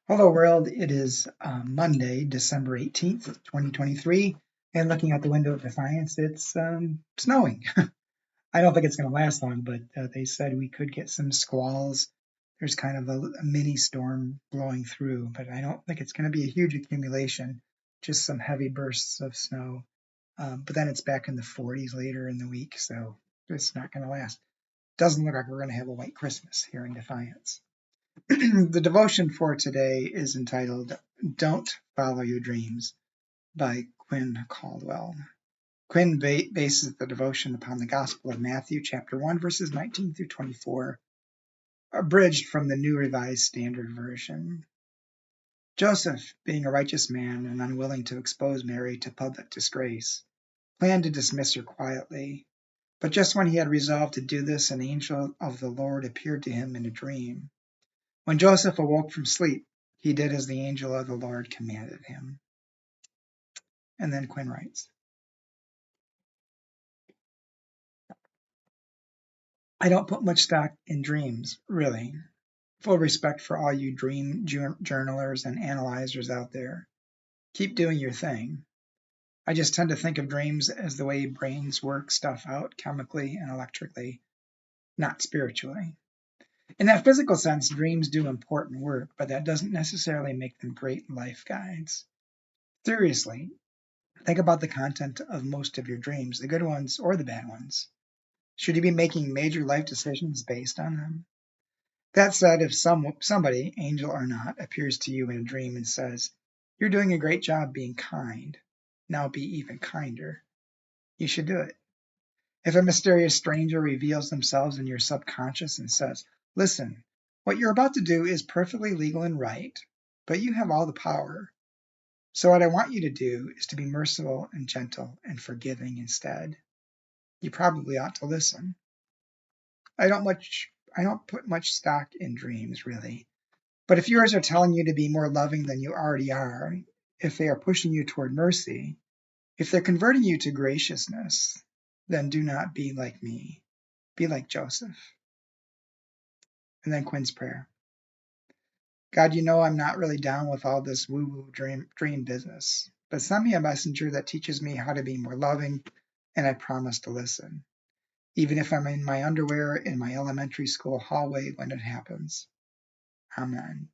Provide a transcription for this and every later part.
Hello, world. It is Monday, December 18th, 2023. And looking out the window of Defiance, it's snowing. I don't think it's going to last long, but they said we could get some squalls. There's kind of a mini storm blowing through, but I don't think it's going to be a huge accumulation, just some heavy bursts of snow. But then it's back in the 40s later in the week, so it's not going to last. Doesn't look like we're going to have a white Christmas here in Defiance. The devotion for today is entitled Don't Follow Your Dreams by Quinn Caldwell. Quinn bases the devotion upon the Gospel of Matthew, chapter 1, verses 19 through 24, abridged from the New Revised Standard Version. Joseph, being a righteous man and unwilling to expose Mary to public disgrace, planned to dismiss her quietly. But just when he had resolved to do this, an angel of the Lord appeared to him in a dream. When Joseph awoke from sleep, he did as the angel of the Lord commanded him. And then Quinn writes, I don't put much stock in dreams, really. Full respect for all you dream journalers and analyzers out there. Keep doing your thing. I just tend to think of dreams as the way brains work stuff out chemically and electrically, not spiritually. In that physical sense, dreams do important work, but that doesn't necessarily make them great life guides. Seriously, think about the content of most of your dreams, the good ones or the bad ones. Should you be making major life decisions based on them? That said, if somebody, angel or not, appears to you in a dream and says, "You're doing a great job being kind. Now be even kinder," you should do it. If a mysterious stranger reveals themselves in your subconscious and says, "Listen, what you're about to do is perfectly legal and right, but you have all the power. So what I want you to do is to be merciful and gentle and forgiving instead," you probably ought to listen. I don't put much stock in dreams, really. But if yours are telling you to be more loving than you already are, if they are pushing you toward mercy, if they're converting you to graciousness, then do not be like me. Be like Joseph. And then Quinn's prayer. God, you know I'm not really down with all this woo-woo dream business, but send me a messenger that teaches me how to be more loving, and I promise to listen, even if I'm in my underwear in my elementary school hallway when it happens. Amen.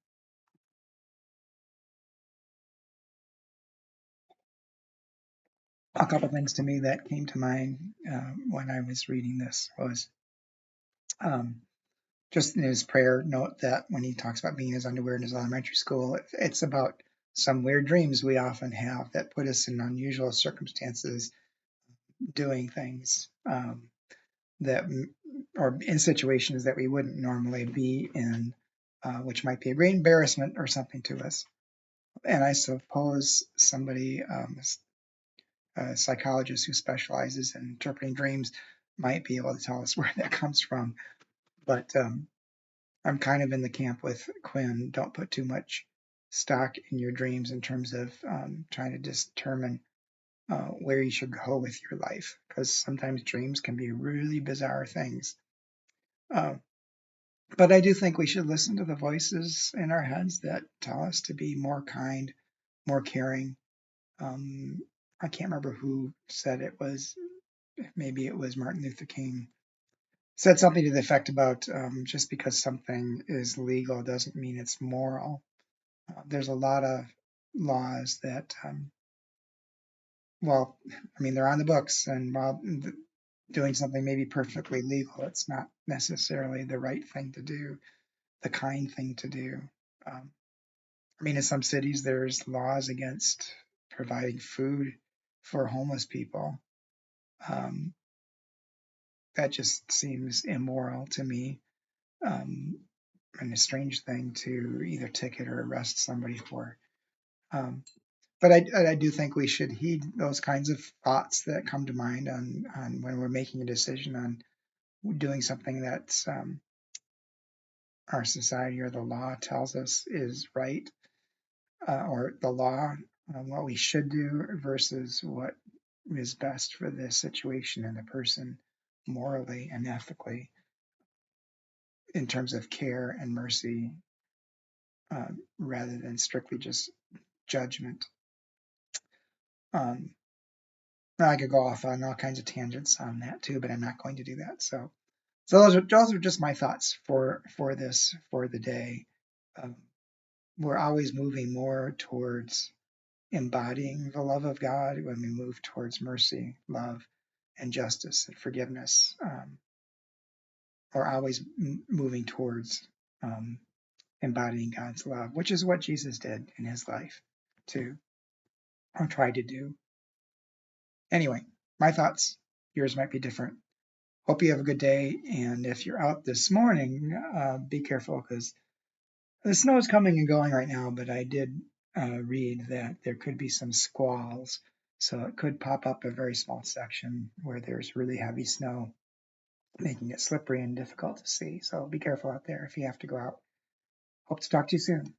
A couple things to me that came to mind when I was reading this was um, just in his prayer note that when he talks about being in his underwear in his elementary school, it's about some weird dreams we often have that put us in unusual circumstances doing things that or in situations that we wouldn't normally be in, which might be a great embarrassment or something to us. And I suppose somebody, a psychologist who specializes in interpreting dreams, might be able to tell us where that comes from. But I'm kind of in the camp with Quinn. Don't put too much stock in your dreams in terms of trying to determine where you should go with your life, because sometimes dreams can be really bizarre things. Uh, but I do think we should listen to the voices in our heads that tell us to be more kind, more caring. Um, I can't remember who said it was. Maybe it was Martin Luther King. Said something to the effect about just because something is legal doesn't mean it's moral. There's a lot of laws that, well, I mean, they're on the books, and while doing something may be perfectly legal, it's not necessarily the right thing to do, the kind thing to do. Um, I mean, in some cities, there's laws against providing food for homeless people. Um, that just seems immoral to me, and a strange thing to either ticket or arrest somebody for. Um, but I do think we should heed those kinds of thoughts that come to mind on when we're making a decision on doing something that's our society or the law tells us is right, or the law, what we should do versus what is best for the situation and the person morally and ethically in terms of care and mercy rather than strictly just judgment. Um, I could go off on all kinds of tangents on that too, but I'm not going to do that. So those are just my thoughts for the day. Um, we're always moving more towards embodying the love of God when we move towards mercy, love, and justice and forgiveness. We're always moving towards embodying God's love, which is what Jesus did in his life too, or tried to do. Anyway, my thoughts, yours might be different. Hope you have a good day. And if you're out this morning, be careful because the snow is coming and going right now, but I did read that there could be some squalls. So it could pop up a very small section where there's really heavy snow, making it slippery and difficult to see. So be careful out there if you have to go out. Hope to talk to you soon.